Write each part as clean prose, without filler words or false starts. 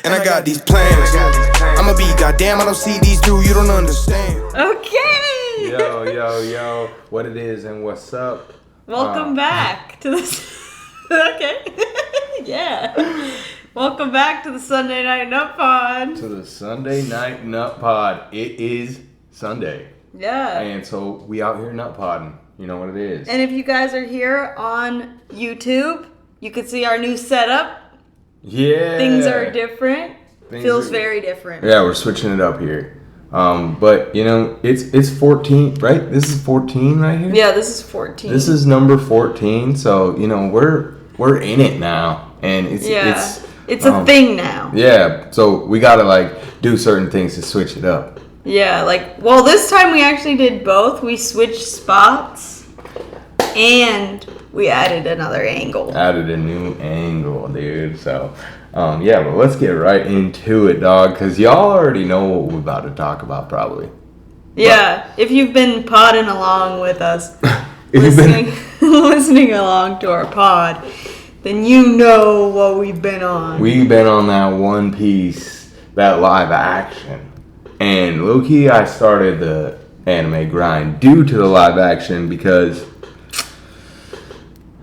And I got these plans. I'ma be goddamn, I don't see these through, you don't understand. Okay. Yo. What it is and what's up? Welcome back to this. Okay. Yeah. Welcome back to the Sunday Night Nut Pod. To the Sunday Night Nut Pod. It is Sunday. Yeah. And so we out here nut podding. You know what it is. And if you guys are here on YouTube, you can see our new setup. Yeah. Things are different. Feels very different. Yeah, we're switching it up here. But you know, it's 14, right? This is 14 right here? Yeah, this is 14. This is number 14, so you know, we're in it now. And it's a thing now. Yeah, so we gotta like do certain things to switch it up. Yeah, this time we actually did both. We switched spots and we added another angle. Added a new angle, dude. So, but let's get right into it, dog, because y'all already know what we're about to talk about, probably. Yeah, if you've been podding along with us, listening along to our pod, then you know what we've been on. We've been on that One Piece, that live action. And low-key, I started the anime grind due to the live action because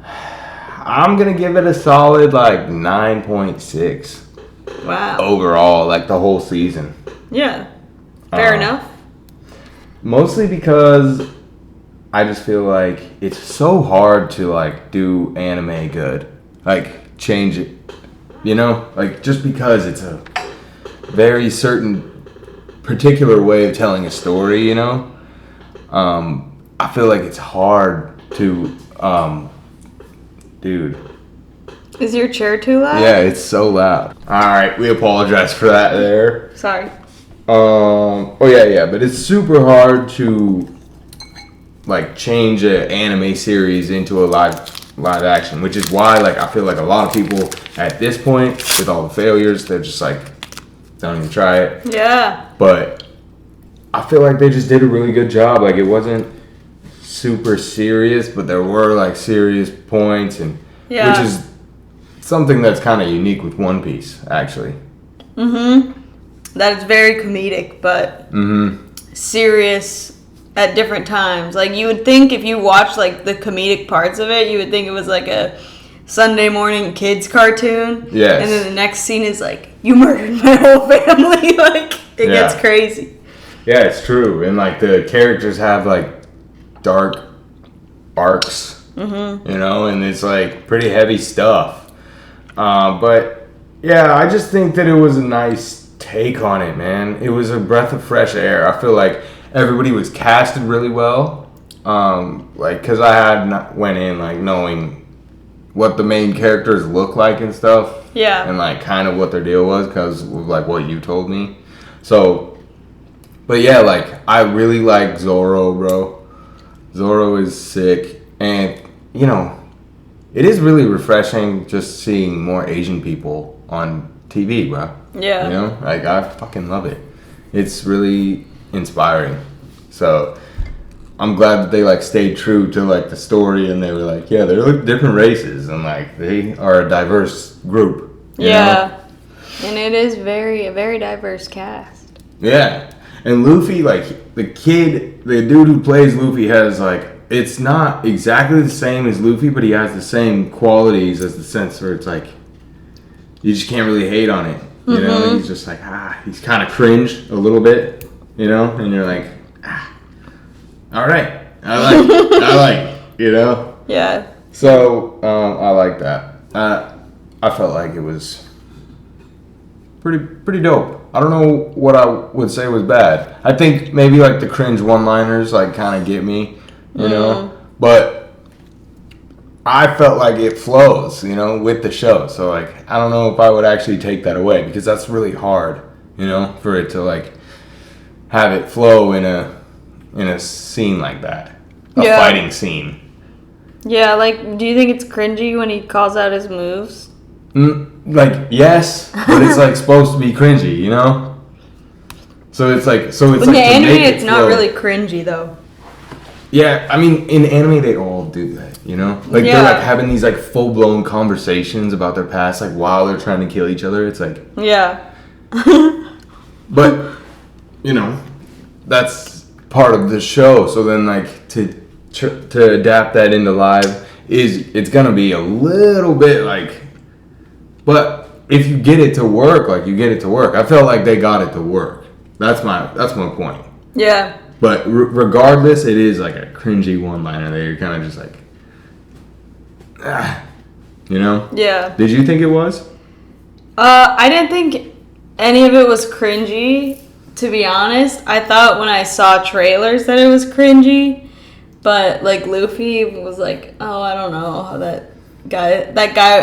I'm going to give it a solid 9.6. Wow. Overall, the whole season. Yeah. Fair enough. Mostly because I just feel like it's so hard to do anime good. Change it. You know? Just because it's a very certain particular way of telling a story, you know? I feel like it's hard to dude. Is your chair too loud? Yeah, it's so loud. Alright, we apologize for that there. Sorry. But it's super hard to change an anime series into a live action, which is why I feel like a lot of people at this point, with all the failures, they're just don't even try it. Yeah. But I feel like they just did a really good job. It wasn't super serious, but there were serious points, and which is something that's kind of unique with One Piece, actually. That is very comedic, but serious at different times. You would think if you watch the comedic parts of it, you would think it was a Sunday morning kids cartoon. Yes. And then the next scene is you murdered my whole family. It gets crazy. Yeah, it's true. And the characters have dark arcs, you know, and it's pretty heavy stuff. But yeah, I just think that it was a nice take on it, man. It was a breath of fresh air. I feel like everybody was casted really well. Because I had went in knowing what the main characters look like and stuff. Yeah. And kind of what their deal was because of what you told me. So, but yeah, I really like Zoro, bro. Zoro is sick. And, you know, it is really refreshing just seeing more Asian people on TV, bro. Yeah. You know, I fucking love it. It's really inspiring. So, I'm glad that they stayed true to the story, and they were they're different races, and they are a diverse group. You know? And it is a very diverse cast. Yeah, and Luffy, the dude who plays Luffy has it's not exactly the same as Luffy, but he has the same qualities as the sense where it's you just can't really hate on it. You know, he's just he's kind of cringe a little bit, you know, and you're all right, I like it, you know? Yeah. So, I like that. I felt like it was pretty dope. I don't know what I would say was bad. I think maybe the cringe one-liners kind of get me, you know? But I felt like it flows, you know, with the show. So, I don't know if I would actually take that away because that's really hard, you know, for it to have it flow in a scene like that. A fighting scene. Yeah, do you think it's cringy when he calls out his moves? Yes, but it's supposed to be cringy, you know? So it's in the anime, it's not really cringy though. Yeah, I mean, in anime they all do that. you know? Like, they're, like, having these, like, full-blown conversations about their past, like, while they're trying to kill each other. It's like... Yeah. But, you know, that's part of the show. So then, like, to adapt that into live it's gonna be a little bit, like... But if you get it to work, like, you get it to work. I felt like they got it to work. That's my point. Yeah. But regardless, it is like a cringy one-liner that you're kind of just like, you know? Yeah. Did you think it was? I didn't think any of it was cringy, to be honest. I thought when I saw trailers that it was cringy, but like Luffy was like, oh, I don't know how that guy,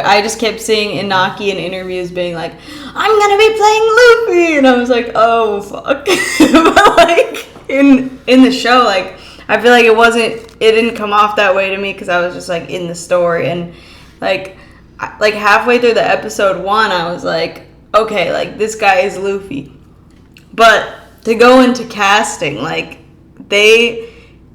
I just kept seeing Inaki in interviews being like, I'm gonna be playing Luffy, and I was like, oh fuck. But like in the show, like I feel like it didn't come off that way to me because I was just like in the story, and like halfway through the episode 1 I was like, okay, like this guy is Luffy. But to go into casting, like they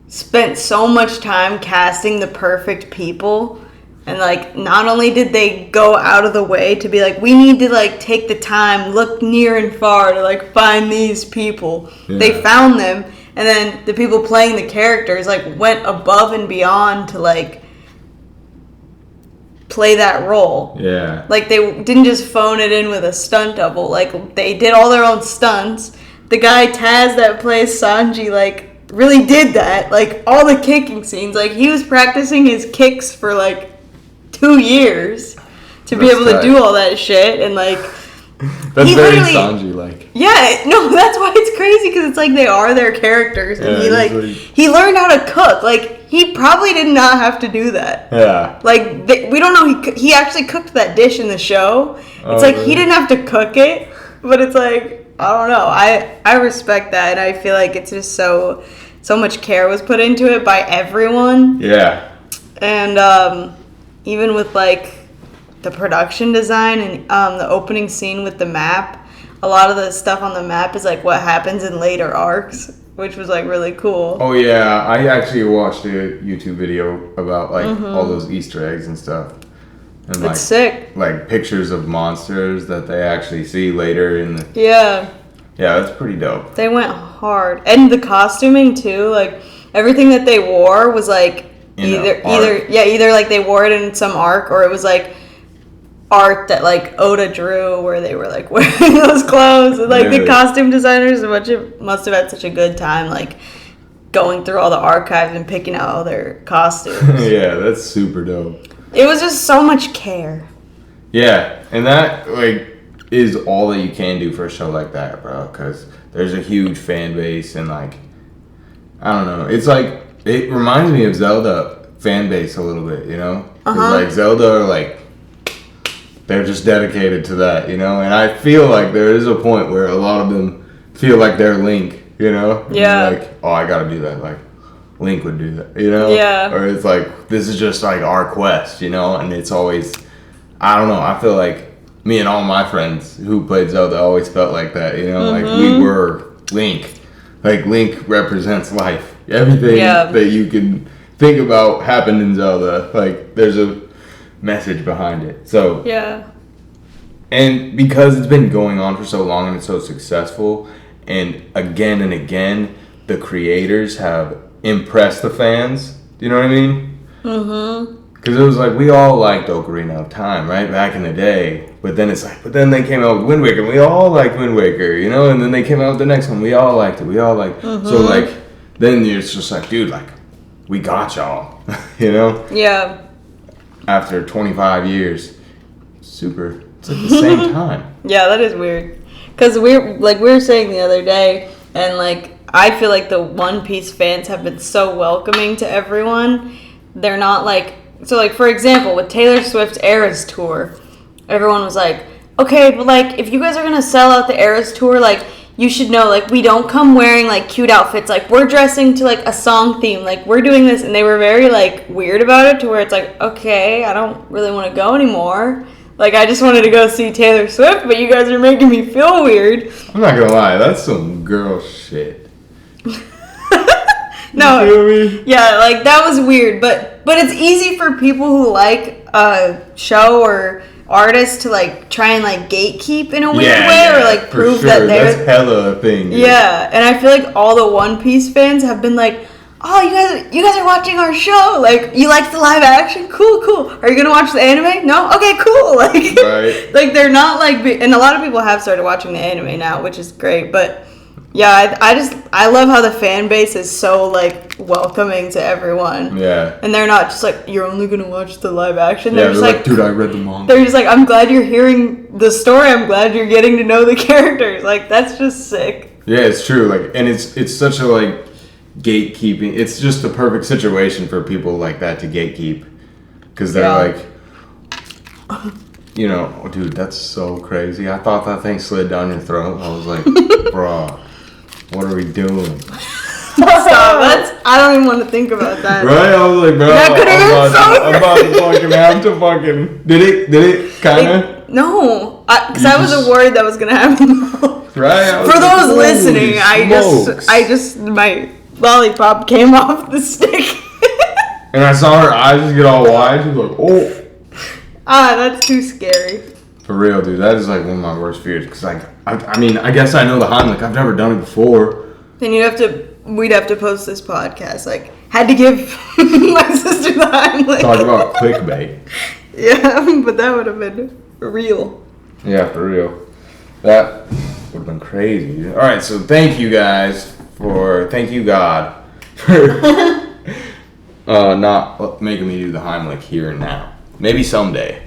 spent so much time casting the perfect people. And, like, not only did they go out of the way to be like, we need to, like, take the time, look near and far to, like, find these people. Yeah. They found them. And then the people playing the characters, like, went above and beyond to, like, play that role. Yeah. Like, they didn't just phone it in with a stunt double. Like, they did all their own stunts. The guy, Taz, that plays Sanji, like, really did that. Like, all the kicking scenes. Like, he was practicing his kicks for, like, 2 years to be able to do all that shit, and like that's very Sanji like. Yeah, no, that's why it's crazy because it's like they are their characters, and he learned how to cook. Like he probably did not have to do that. Yeah. Like we don't know he actually cooked that dish in the show. It's like he didn't have to cook it, but it's like I don't know. I respect that, and I feel like it's just so much care was put into it by everyone. Yeah. And even with like the production design and the opening scene with the map, a lot of the stuff on the map is like what happens in later arcs, which was like really cool. Oh yeah, I actually watched a YouTube video about like all those Easter eggs and stuff. And it's sick. Like pictures of monsters that they actually see later in the... Yeah, that's pretty dope. They went hard. And the costuming too, like everything that they wore was like either like they wore it in some arc, or it was like art that like Oda drew where they were like wearing those clothes. And, like the costume designers must have had such a good time like going through all the archives and picking out all their costumes. Yeah, that's super dope. It was just so much care. Yeah, and that like is all that you can do for a show like that, bro, because there's a huge fan base, and like I don't know, it's like it reminds me of Zelda fan base a little bit, you know? Because like Zelda are like, they're just dedicated to that, you know? And I feel like there is a point where a lot of them feel like they're Link, you know? Yeah. Like, oh, I gotta do that. Like, Link would do that, you know? Yeah. Or it's like, this is just like our quest, you know? And it's always, I don't know, I feel like me and all my friends who played Zelda always felt like that, you know? Like, we were Link. Like, Link represents life. Everything that you can think about happened in Zelda. Like, there's a message behind it. So and because it's been going on for so long and it's so successful, and again, the creators have impressed the fans. Do you know what I mean? Because it was like, we all liked Ocarina of Time, right? Back in the day. But then it's like, they came out with Wind Waker, and we all liked Wind Waker, you know? And then they came out with the next one. We all liked it. So, like, then it's just like, dude, like, we got y'all, you know? Yeah. After 25 years. Super. It's at the same time. Yeah, that is weird. Because we were saying the other day, and, like, I feel like the One Piece fans have been so welcoming to everyone. They're not, like... So, like, for example, with Taylor Swift's Eras Tour, everyone was like, okay, but, like, if you guys are going to sell out the Eras Tour, like... You should know, like, we don't come wearing, like, cute outfits. Like, we're dressing to, like, a song theme. Like, we're doing this. And they were very, like, weird about it to where it's like, okay, I don't really want to go anymore. Like, I just wanted to go see Taylor Swift, but you guys are making me feel weird. I'm not going to lie. That's some girl shit. No. You feel me? Yeah, like that was weird, but it's easy for people who like a show or artists to like try and like gatekeep in a weird way or like prove that they're that's hella a thing. Dude. Yeah, and I feel like all the One Piece fans have been like, oh, you guys are watching our show. Like, you like the live action? Cool. Are you gonna watch the anime? No? Okay, cool. Like, right. Like they're not like, and a lot of people have started watching the anime now, which is great. But yeah, I love how the fan base is so like welcoming to everyone. Yeah. And they're not just like, you're only gonna watch the live action. They're just like, dude, I read the manga. They're just like, I'm glad you're hearing the story. I'm glad you're getting to know the characters. Like, that's just sick. Yeah, it's true. Like, and it's such a like gatekeeping. It's just the perfect situation for people like that to gatekeep, because they're like, you know, dude, that's so crazy. I thought that thing slid down your throat. I was like, bruh, what are we doing? Stop. I don't even want to think about that. Right? I was like, bro, That could have I'm about to fucking have to fucking. Did it kind of? No, because I was worried that was gonna happen. Right? For those listening, I just my lollipop came off the stick. And I saw her eyes just get all wide. She was like, oh. That's too scary. For real, dude. That is like one of my worst fears. Because like, I mean, I guess I know the Heimlich. I've never done it before. Then we'd have to post this podcast. Like, had to give my sister the Heimlich. Talk about clickbait. Yeah, but that would have been real. Yeah, for real. That would have been crazy, dude. All right, so thank you God for not making me do the Heimlich here and now. Maybe someday.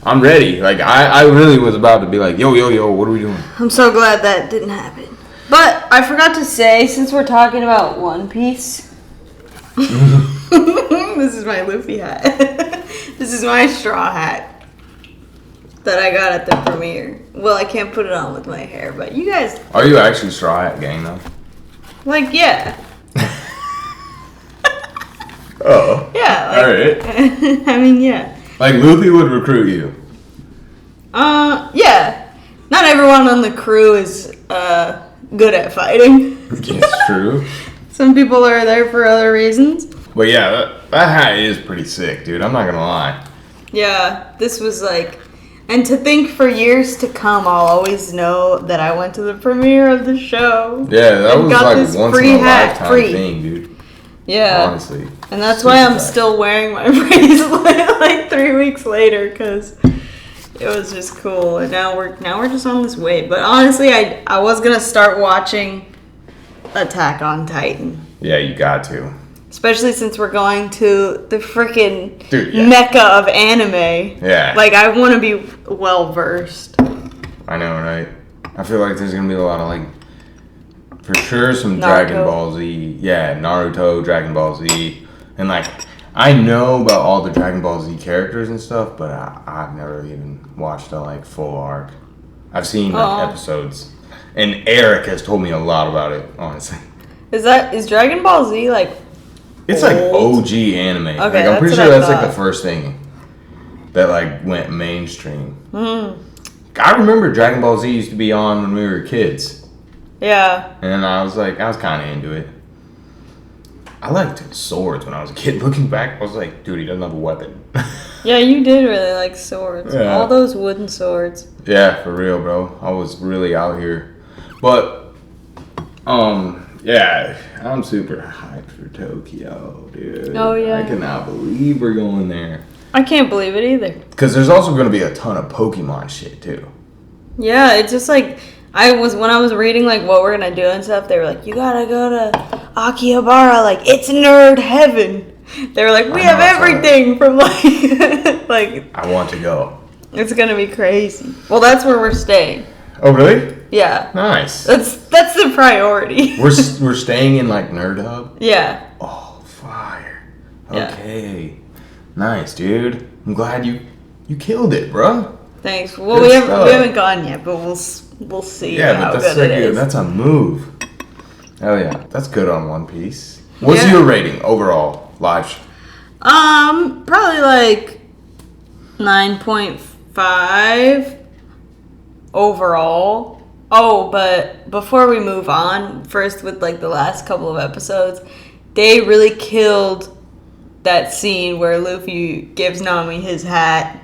I'm ready. Like, I really was about to be like, yo, what are we doing? I'm so glad that didn't happen. But I forgot to say, since we're talking about One Piece, this is my Luffy hat. This is my straw hat that I got at the premiere. Well, I can't put it on with my hair, but you guys... Are you actually Straw Hat Gang, though? Like, yeah. Oh. Yeah. Like, all right. I mean, yeah. Like, Luffy would recruit you. Yeah. Not everyone on the crew is good at fighting. It's true. Some people are there for other reasons. But yeah, that hat is pretty sick, dude. I'm not gonna lie. Yeah, this was like... And to think for years to come, I'll always know that I went to the premiere of the show. Yeah, that was like this once free in a hat lifetime free. thing, dude. Yeah. Honestly. And that's why I'm still wearing my bracelet like 3 weeks later, because it was just cool. And now we're just on this wave. But honestly, I was gonna start watching Attack on Titan. Yeah, you got to. Especially since we're going to the freaking yeah. mecca of anime. Yeah. Like, I want to be well versed. I know, right? I feel like there's gonna be a lot of like, for sure, some Naruto. Dragon Ball Z. Yeah, Naruto, Dragon Ball Z, and like, I know about all the Dragon Ball Z characters and stuff, but I've never even watched a like full arc. I've seen like episodes, and Eric has told me a lot about it. Honestly. Is Dragon Ball Z like? It's like OG anime. Okay, Like, I'm pretty what sure I that's like thought. the first thing that like went mainstream. Mm. I remember Dragon Ball Z used to be on when we were kids. Yeah. And I was kind of into it. I liked swords when I was a kid. Looking back, I was like, dude, he doesn't have a weapon. Yeah, you did really like swords. Yeah. All those wooden swords. Yeah, for real, bro. I was really out here. But, yeah, I'm super hyped for Tokyo, dude. Oh, yeah. I cannot believe we're going there. I can't believe it either. Because there's also going to be a ton of Pokemon shit, too. Yeah, it's just like when I was reading like what we're gonna do and stuff, they were like, you gotta go to Akihabara, like it's nerd heaven. They were like, we have everything from like like I want to go. It's gonna be crazy. Well, that's where we're staying. Oh, really? Yeah. Nice. That's the priority. We're staying in like Nerd Hub? Yeah. Oh, fire. Yeah. Okay. Nice, dude. I'm glad you killed it, bro. Thanks. Well, Good we stuff. haven't gone yet, but we'll see how but that's good it is. That's a move. Hell yeah. That's good on One Piece. What's Yeah. your rating overall? Live? Probably like 9.5 overall. Oh, but before we move on, first with like the last couple of episodes, they really killed that scene where Luffy gives Nami his hat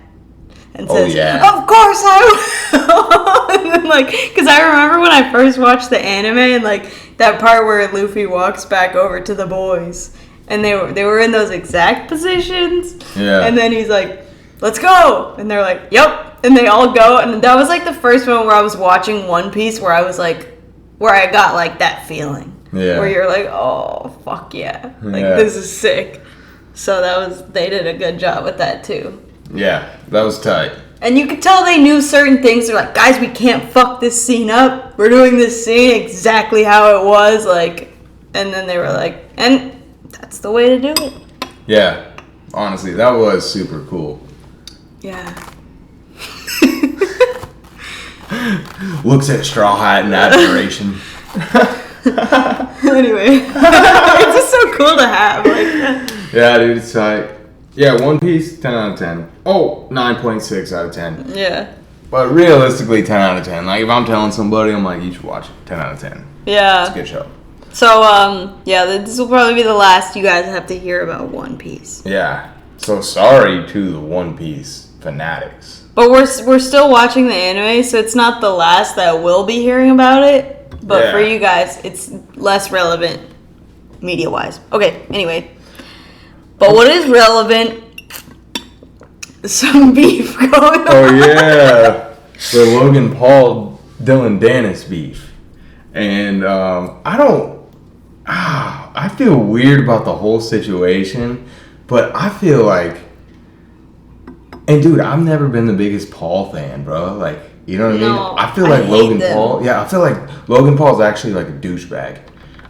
and says, "Of course I will." And then, like, because I remember when I first watched the anime and like that part where Luffy walks back over to the boys and they were in those exact positions. Yeah. And then he's like, "Let's go," and they're like, "Yep," and they all go. And that was like the first moment where I was watching One Piece where I was like, where I got like that feeling. Yeah. Where you're like, "Oh fuck yeah, like this is sick." So they did a good job with that too. Yeah, that was tight. And you could tell they knew certain things. They're like, "Guys, we can't fuck this scene up. We're doing this scene exactly how it was." Like, and then they were like, and that's the way to do it. Yeah, honestly, that was super cool. Yeah. Looks at Straw Hat in admiration. Anyway, it's just so cool to have. Like, yeah, dude, it's tight. Yeah, One Piece, 10 out of 10. Oh, 9.6 out of 10. yeah. But realistically, 10 out of 10. Like, if I'm telling somebody, I'm like, you should watch it. 10 out of 10. Yeah. It's a good show. So, yeah, this will probably be the last you guys have to hear about One Piece. Yeah. So sorry to the One Piece fanatics. But we're still watching the anime, so it's not the last that we'll be hearing about it. But for you guys, it's less relevant media-wise. Okay, anyway. But what is relevant is some beef going on. Oh, yeah. The Logan Paul, Dylan Dennis beef. And I feel weird about the whole situation, but I feel like, and dude, I've never been the biggest Paul fan, bro. Like, you know what I mean? I feel like Logan Paul, I feel like Logan Paul's actually like a douchebag.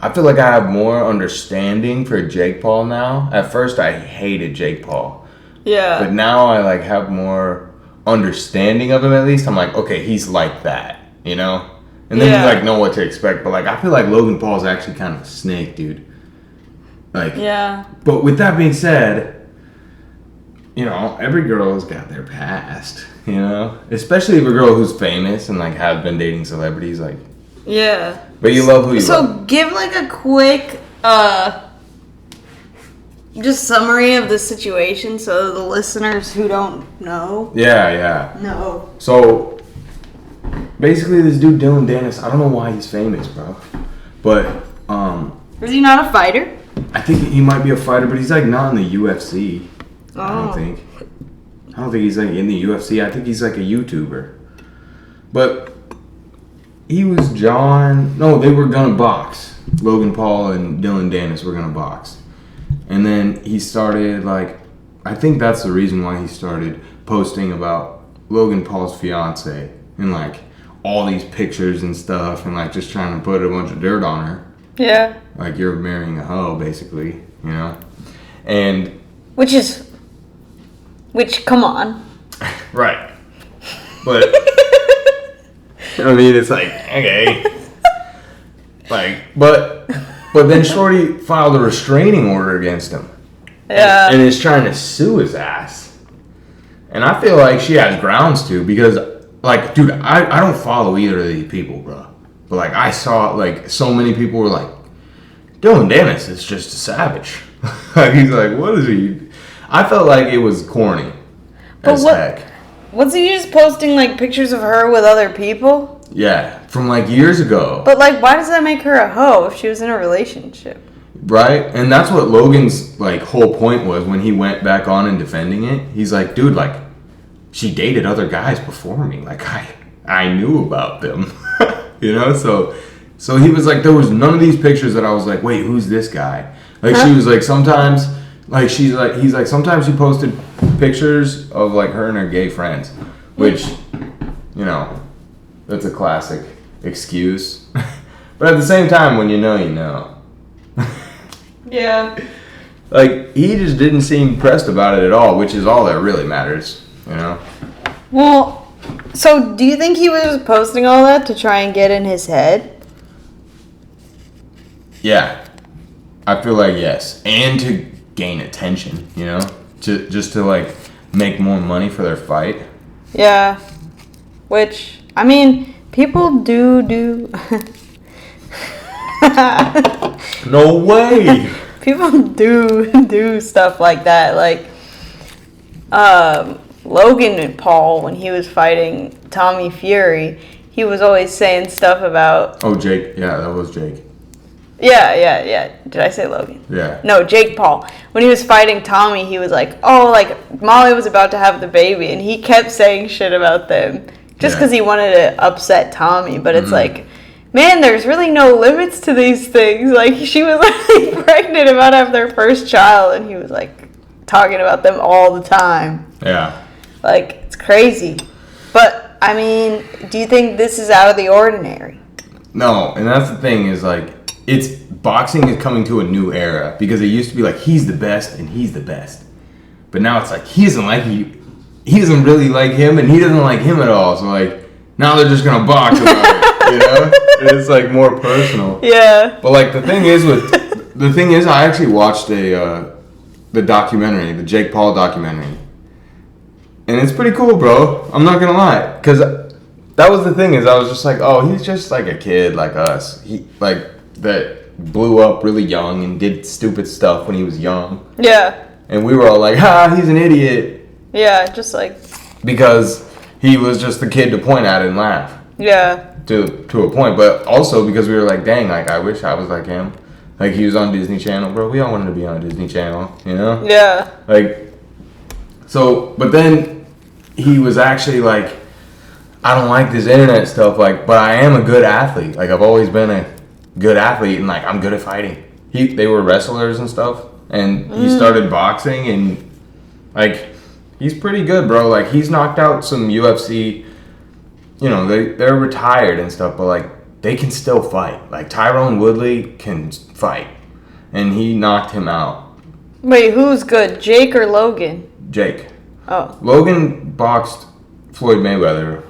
I feel like I have more understanding for Jake Paul now. At first, I hated Jake Paul. Yeah. But now I like have more understanding of him at least. I'm like, okay, he's like that, you know? And then you like know what to expect. But like, I feel like Logan Paul's actually kind of a snake, dude. Like, yeah. But with that being said, you know, every girl's got their past, you know? Especially if a girl who's famous and like has been dating celebrities, like. Yeah. But you love who you love. So give like a quick just summary of the situation so the listeners who don't know. Yeah. No. So basically this dude Dylan Dennis, I don't know why he's famous, bro. But is he not a fighter? I think he might be a fighter, but he's like not in the UFC. Oh. I don't think he's like in the UFC. I think he's like a YouTuber. But he was they were gonna box. Logan Paul and Dylan Dennis were gonna box. And then he started like, I think that's the reason why he started posting about Logan Paul's fiance and like all these pictures and stuff and like just trying to put a bunch of dirt on her. Yeah. Like you're marrying a hoe, basically, you know? And Which, come on. Right. But I mean, it's like, okay. Like, but then Shorty filed a restraining order against him. Yeah. And is trying to sue his ass. And I feel like she has grounds to because, like, dude, I don't follow either of these people, bro. But, like, I saw, like, so many people were like, Dylan Dennis is just a savage. Like, he's like, what is he? I felt like it was corny as heck. Was he just posting, like, pictures of her with other people? Yeah, from, like, years ago. But, like, why does that make her a hoe if she was in a relationship? Right? And that's what Logan's, like, whole point was when he went back on and defending it. He's like, dude, like, she dated other guys before me. Like, I knew about them. You know? So he was like, there was none of these pictures that I was like, wait, who's this guy? Like, she was like, sometimes... Like, he's like, sometimes she posted pictures of, like, her and her gay friends. Which, you know, that's a classic excuse. But at the same time, when you know, you know. Yeah. Like, he just didn't seem pressed about it at all, which is all that really matters, you know? Well, so do you think he was posting all that to try and get in his head? Yeah. I feel like yes. And to gain attention, you know? Just to, like, make more money for their fight. Yeah. Which, I mean, people do. No way! people do stuff like that. Like, Logan Paul, when he was fighting Tommy Fury, he was always saying stuff about... Oh, Jake. Yeah, that was Jake. Yeah. Did I say Logan? Yeah. No, Jake Paul. When he was fighting Tommy, he was like, oh, like, Molly was about to have the baby, and he kept saying shit about them just because he wanted to upset Tommy. But it's like, man, there's really no limits to these things. Like, she was like pregnant, about to have their first child, and he was like talking about them all the time. Yeah. Like, it's crazy. But, I mean, do you think this is out of the ordinary? No, and that's the thing is, like, boxing is coming to a new era, because it used to be like, he's the best and he's the best. But now it's like, he doesn't really like him and he doesn't like him at all. So, like, now they're just going to box about it, you know? It's, like, more personal. Yeah. But, like, the thing is, I actually watched the documentary, the Jake Paul documentary. And it's pretty cool, bro. I'm not gonna lie. Because that was the thing, is I was just like, oh, he's just like a kid like us. He, like, that blew up really young and did stupid stuff when he was young. Yeah. And we were all like, he's an idiot. Yeah, just like... Because he was just the kid to point at and laugh. Yeah. To a point. But also because we were like, dang, like, I wish I was like him. Like, he was on Disney Channel, bro. We all wanted to be on Disney Channel, you know? Yeah. Like, so, but then he was actually like, I don't like this internet stuff, like, but I am a good athlete. Like, I've always been a good athlete, and, like, I'm good at fighting. They were wrestlers and stuff, and he started boxing, and, like, he's pretty good, bro. Like, he's knocked out some UFC, you know, they're retired and stuff, but, like, they can still fight. Like, Tyrone Woodley can fight, and he knocked him out. Wait, who's good, Jake or Logan? Jake. Oh. Logan boxed Floyd Mayweather,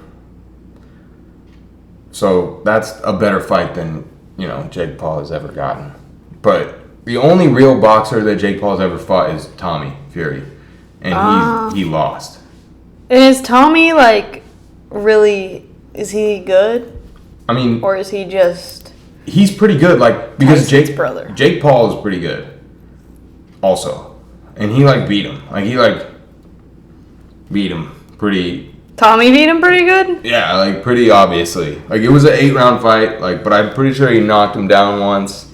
so that's a better fight than, you know, Jake Paul has ever gotten. But the only real boxer that Jake Paul's ever fought is Tommy Fury, and he lost. And is Tommy, like, really, is he good? I mean, or is he just... He's pretty good, like, because Tyson's brother. Jake Paul is pretty good also, and he, like, beat him. Like, he, like, beat him pretty... Tommy beat him pretty good? Yeah, like, pretty obviously. Like, it was an 8-round fight, like, but I'm pretty sure he knocked him down once.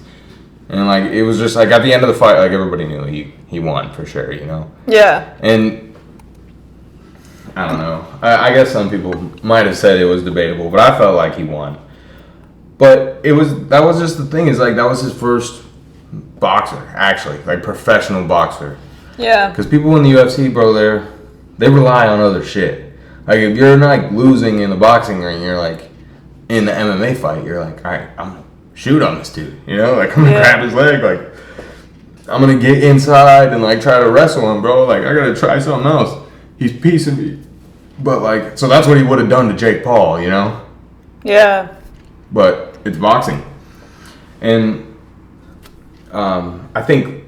And, like, it was just, like, at the end of the fight, like, everybody knew he won for sure, you know? Yeah. And, I don't know. I guess some people might have said it was debatable, but I felt like he won. But that was just the thing, is, like, that was his first boxer, actually. Like, professional boxer. Yeah. Because people in the UFC, bro, they rely on other shit. Like, if you're not losing in the boxing ring, you're like, in the MMA fight, you're like, all right, I'm going to shoot on this dude. You know? Like, I'm going to grab his leg. Like, I'm going to get inside and, like, try to wrestle him, bro. Like, I got to try something else. He's piecing me. But, like, so that's what he would have done to Jake Paul, you know? Yeah. But it's boxing. And I think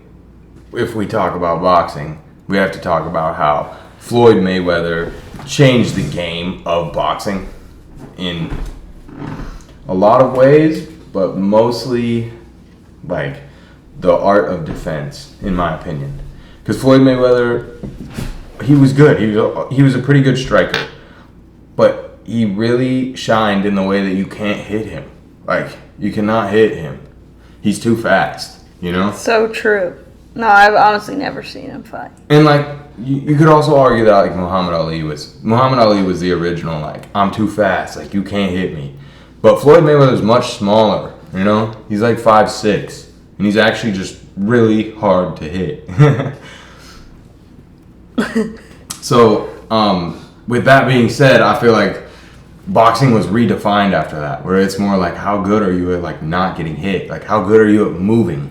if we talk about boxing, we have to talk about how Floyd Mayweather changed the game of boxing in a lot of ways, but mostly, like, the art of defense, in my opinion. Because Floyd Mayweather, he was good. He was a pretty good striker, but he really shined in the way that you can't hit him. Like, you cannot hit him. He's too fast, you know? So true. No, I've honestly never seen him fight. And, like, you could also argue that, like, Muhammad Ali was the original, like, I'm too fast, like, you can't hit me. But Floyd Mayweather's much smaller, you know? He's like 5'6", and he's actually just really hard to hit. So, with that being said, I feel like boxing was redefined after that, where it's more like, how good are you at, like, not getting hit? Like, how good are you at moving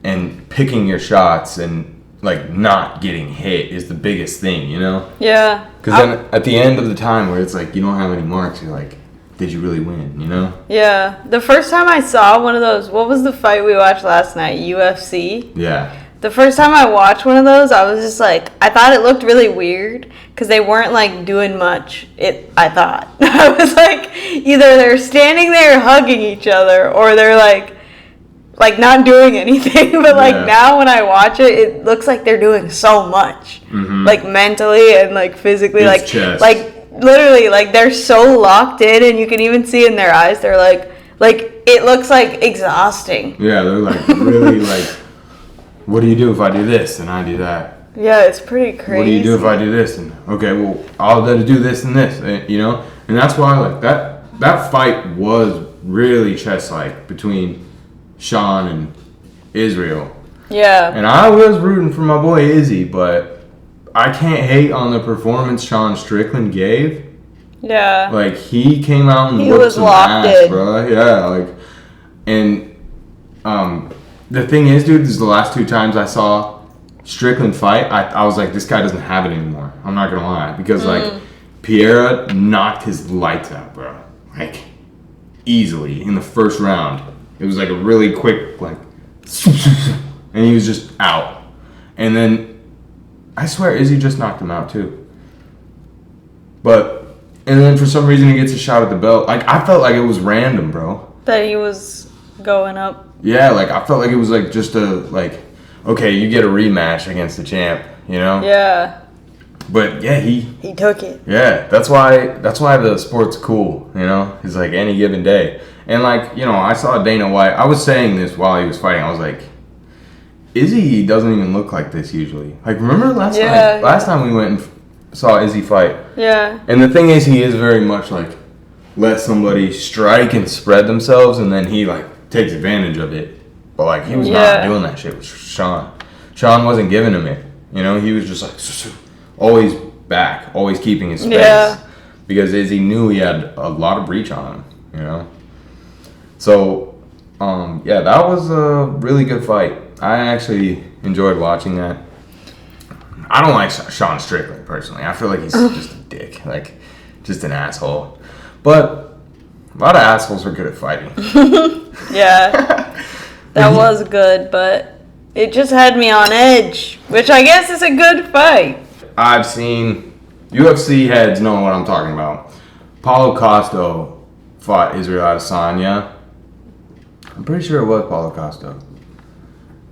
and picking your shots and, like, not getting hit is the biggest thing, you know? Yeah. Because then at the end of the time where it's like, you don't have any marks, you're like, did you really win, you know? Yeah. The first time I saw one of those, what was the fight we watched last night? UFC? Yeah. The first time I watched one of those, I was just like, I thought it looked really weird because they weren't, like, doing much. I thought. I was like, either they're standing there hugging each other or they're, like, like not doing anything, but like Yeah. now when I watch it, it looks like they're doing so much, like mentally and like physically, It's chess. like literally, like they're so locked in, and you can even see in their eyes, they're like it looks like exhausting. Yeah, they're like really like, what do you do if I do this and I do that? Yeah, it's pretty crazy. What do you do if I do this? And okay, well, I'll have to do this and this, you know? And that's why, like, that fight was really chess-like between Sean and Israel. Yeah. And I was rooting for my boy Izzy, but I can't hate on the performance Sean Strickland gave. Yeah. Like, he came out and He whooped was some locked ass, in. bro. Yeah, like, and the thing is, dude, this is the last 2 times I saw Strickland fight, I was like, this guy doesn't have it anymore. I'm not gonna lie, because like Pereira knocked his lights out, bro. Like easily in the first round. It was like a really quick like, and he was just out. And then I swear Izzy just knocked him out too. And then for some reason he gets a shot at the belt. Like I felt like it was random, bro. That he was going up. Yeah, like I felt like it was like just a like, okay, you get a rematch against the champ, you know? Yeah. But yeah, he took it. yeah, that's why the sport's cool, you know? It's like any given day. And like, you know, I saw Dana White. I was saying this while he was fighting. I was like, Izzy doesn't even look like this usually. Like remember last time we went and saw Izzy fight. Yeah. And the thing is, he is very much like let somebody strike and spread themselves, and then he like takes advantage of it. But like he was not doing that shit with Sean. Sean wasn't giving him it. You know, he was just like always back, always keeping his space. Yeah. Because Izzy knew he had a lot of reach on him, you know. So, yeah, that was a really good fight. I actually enjoyed watching that. I don't like Sean Strickland personally. I feel like he's just a dick, like just an asshole. But a lot of assholes are good at fighting. Yeah, that was good, but it just had me on edge, which I guess is a good fight. I've seen UFC heads know what I'm talking about. Paulo Costa fought Israel Adesanya. I'm pretty sure it was Paulo Costa.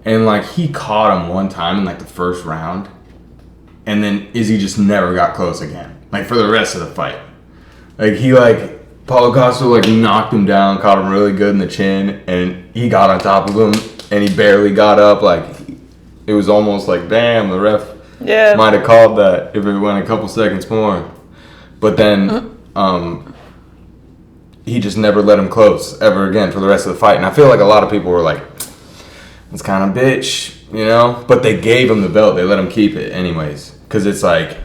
And like he caught him one time in like the first round. And then Izzy just never got close again. Like for the rest of the fight. Like he like Paulo Costa like knocked him down, caught him really good in the chin, and he got on top of him and he barely got up. Like it was almost like damn, the ref might have called that if it went a couple seconds more. But then he just never let him close ever again for the rest of the fight. And I feel like a lot of people were like, it's kind of bitch, you know? But they gave him the belt. They let him keep it anyways. Because it's like,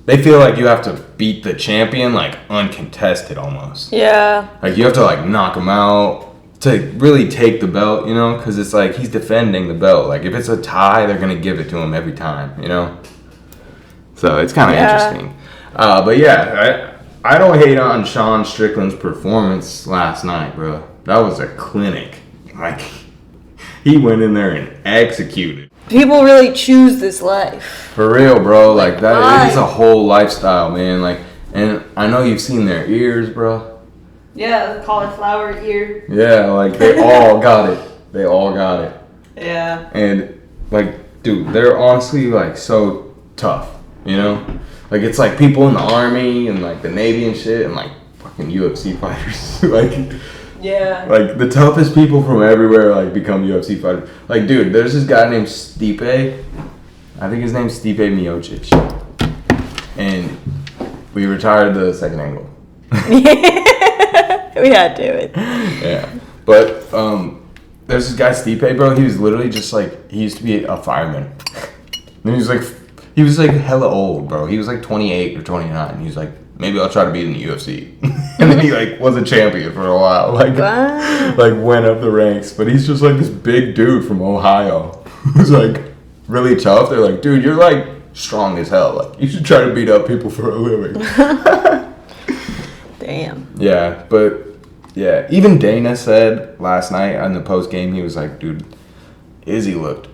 they feel like you have to beat the champion, like, uncontested almost. Yeah. Like, you have to, like, knock him out to really take the belt, you know? Because it's like, he's defending the belt. Like, if it's a tie, they're going to give it to him every time, you know? So, it's kind of interesting. But, yeah, I don't hate on Sean Strickland's performance last night, bro. That was a clinic. Like, he went in there and executed. People really choose this life. For real, bro. Like, that is a whole lifestyle, man. Like, and I know you've seen their ears, bro. Yeah, the cauliflower ear. Yeah, like, they all got it. They all got it. Yeah. And, like, dude, they're honestly, like, so tough, you know? Like, it's like people in the Army and, like, the Navy and shit and, like, fucking UFC fighters. Like, yeah. Like, the toughest people from everywhere, like, become UFC fighters. Like, dude, there's this guy named Stipe. I think his name's Stipe Miocic. And we retired the second angle. We had to. Yeah. But, there's this guy, Stipe, bro. He was literally just, like, he used to be a fireman. And he was, like, hella old, bro. He was, like, 28 or 29. He was, like, maybe I'll try to beat in the UFC. And then he, like, was a champion for a while. Like, like went up the ranks. But he's just, like, this big dude from Ohio who's, like, really tough. They're like, dude, you're, like, strong as hell. Like, you should try to beat up people for a living. Damn. Yeah, but, yeah. Even Dana said last night on the post game, he was like, dude, Izzy looked,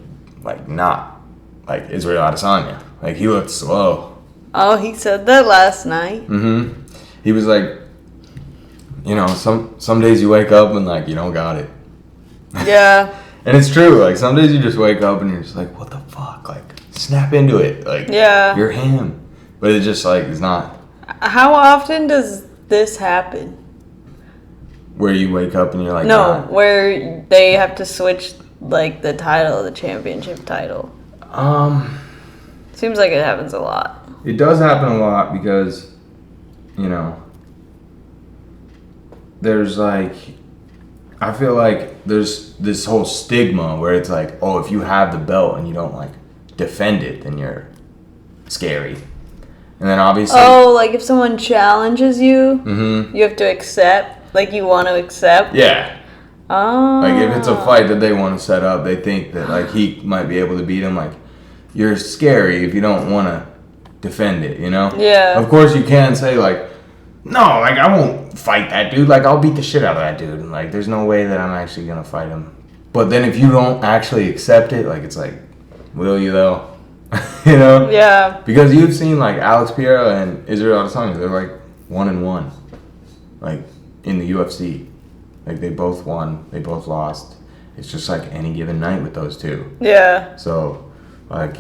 like, not like Israel Adesanya. Like, he looked slow. Oh, he said that last night. Mm-hmm. He was like, you know, some days you wake up and, like, you don't got it. Yeah. And it's true. Like, some days you just wake up and you're just like, what the fuck? Like, snap into it. Like, Yeah. you're him. But it's just like, it's not. How often does this happen? Where you wake up and you're like, No, where they have to switch, like, the title, the championship title. It Seems like it happens a lot. does happen a lot because, you know, there's like, I feel like there's this whole stigma where it's like, oh, if you have the belt and you don't like defend it, then you're scary. And then obviously, Oh, like if someone challenges you, you have to accept, like you want to accept. yeah, Oh. like if it's a fight that they want to set up, they think that like he might be able to beat him. Like, you're scary if you don't want to defend it, you know? Yeah. Of course you can say like, no, like I won't fight that dude. Like, I'll beat the shit out of that dude. And like, there's no way that I'm actually gonna fight him. But then if you don't actually accept it, like, it's like, will you though? You know? Yeah. Because you've seen like Alex Pereira and Israel Adesanya, they're like 1-1, like in the UFC. Like, they both won, they both lost. It's just like any given night with those two. Yeah. So, like,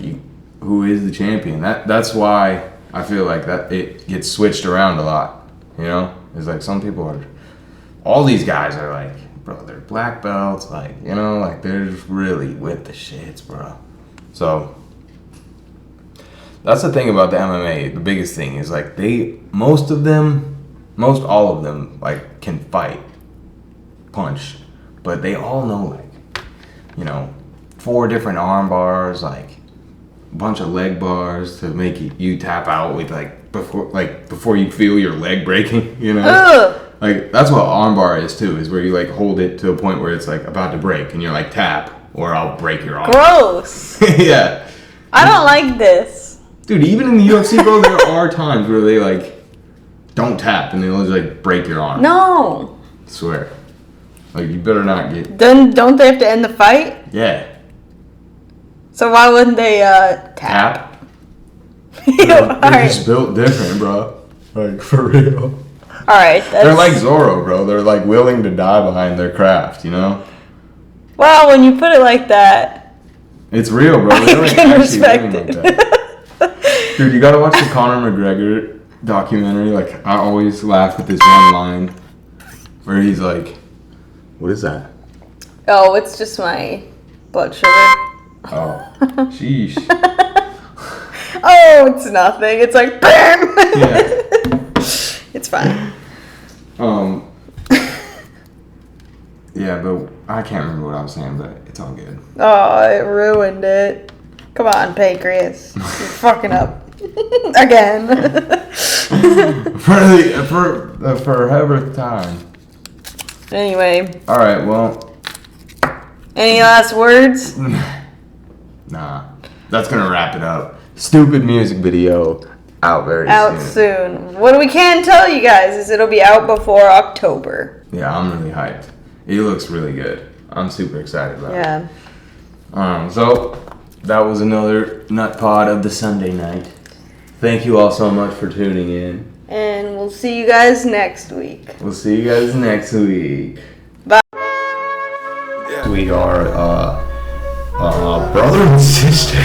who is the champion? That's why I feel like that it gets switched around a lot. You know, it's like some people are. All these guys are like, bro, they're black belts. Like, you know, like they're just really with the shits, bro. So that's the thing about the MMA. The biggest thing is like most all of them like can fight, punch, but they all know like, you know, 4 different arm bars, like a bunch of leg bars to make you tap out with before you feel your leg breaking, you know? Ugh. Like, that's what arm bar is too, is where you like hold it to a point where it's like about to break and you're like, tap or I'll break your arm. Gross. Yeah. I don't like this. Dude, even in the UFC, bro, there are times where they like don't tap and they'll just like break your arm. No. I swear. Like, you better not get. Then don't they have to end the fight? Yeah. So why wouldn't they tap? They're Alright. just built different, bro. Like, for real. Alright. They're like Zorro, bro. They're like willing to die behind their craft, you know? Well, when you put it like that, It's real, bro. They're I like can actually respect living it. like that. Dude, you gotta watch the Conor McGregor documentary. Like, I always laugh at this one line where he's like, what is that? Oh, it's just my blood sugar. Oh, sheesh. Oh, it's nothing. It's like bam. Yeah. It's fine. Yeah, but I can't remember what I was saying, but it's all good. Oh, it ruined it. Come on, pancreas. You're fucking up. Again. For the forever time. Anyway. Alright, well. Any last words? Nah. That's gonna wrap it up. Stupid music video out very soon. What we can tell you guys is it'll be out before October. Yeah, I'm really hyped. It looks really good. I'm super excited about it. Yeah. So that was another Nut Pod of the Sunday night. Thank you all so much for tuning in. And we'll see you guys next week. We'll see you guys next week. Bye. We are brother and sister.